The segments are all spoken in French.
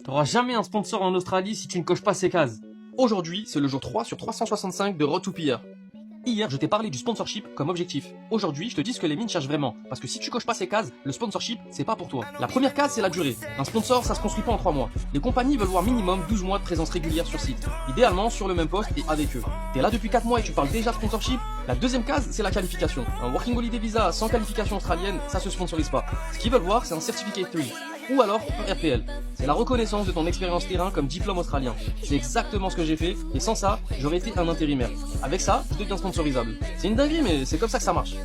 T'auras jamais un sponsor en Australie si tu ne coches pas ces cases. Aujourd'hui, c'est le jour 3 sur 365 de Road to PR. Hier, je t'ai parlé du sponsorship comme objectif. Aujourd'hui, je te dis ce que les mines cherchent vraiment. Parce que si tu coches pas ces cases, le sponsorship, c'est pas pour toi. La première case, c'est la durée. Un sponsor, ça se construit pas en 3 mois. Les compagnies veulent voir minimum 12 mois de présence régulière sur site. Idéalement, sur le même poste et avec eux. T'es là depuis 4 mois et tu parles déjà sponsorship. La deuxième case, c'est la qualification. Un Working Holiday Visa sans qualification australienne, ça se sponsorise pas. Ce qu'ils veulent voir, c'est un Certificate 3. Ou alors un RPL. C'est la reconnaissance de ton expérience terrain comme diplôme australien. C'est exactement ce que j'ai fait, et sans ça, j'aurais été un intérimaire. Avec ça, je deviens sponsorisable. C'est une dinguerie, mais c'est comme ça que ça marche.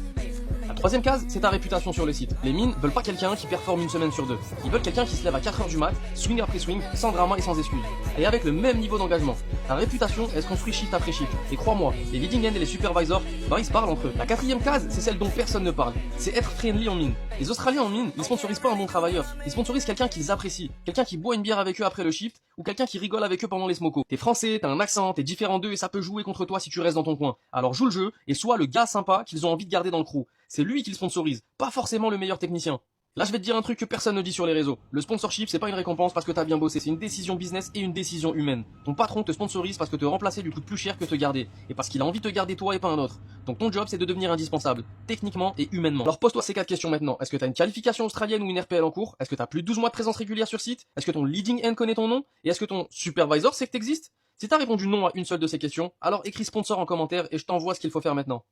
La troisième case, c'est ta réputation sur le site. Les mines veulent pas quelqu'un qui performe une semaine sur deux. Ils veulent quelqu'un qui se lève à 4h du mat, swing après swing, sans drama et sans excuse. Et avec le même niveau d'engagement. Ta réputation, elle se construit shift après shift. Et crois-moi, les leading end et les supervisors, ils se parlent entre eux. La quatrième case, c'est celle dont personne ne parle. C'est être friendly en mine. Les Australiens en mine, ils sponsorisent pas un bon travailleur. Ils sponsorisent quelqu'un qu'ils apprécient. Quelqu'un qui boit une bière avec eux après le shift, ou quelqu'un qui rigole avec eux pendant les smokos. T'es français, t'as un accent, t'es différent d'eux et ça peut jouer contre toi si tu restes dans ton coin. Alors joue le jeu et sois le gars sympa qu'ils ont envie de garder dans le crew. C'est lui qui le sponsorise, pas forcément le meilleur technicien. Là, je vais te dire un truc que personne ne dit sur les réseaux. Le sponsorship, c'est pas une récompense parce que t'as bien bossé, c'est une décision business et une décision humaine. Ton patron te sponsorise parce que te remplacer lui coûte plus cher que te garder, et parce qu'il a envie de te garder toi et pas un autre. Donc ton job, c'est de devenir indispensable, techniquement et humainement. Alors pose-toi ces 4 questions maintenant. Est-ce que t'as une qualification australienne ou une RPL en cours? Est-ce que t'as plus de 12 mois de présence régulière sur site? Est-ce que ton leading end connaît ton nom? Et est-ce que ton supervisor sait que t'existes? Si t'as répondu non à une seule de ces questions, alors écris sponsor en commentaire et je t'envoie ce qu'il faut faire maintenant.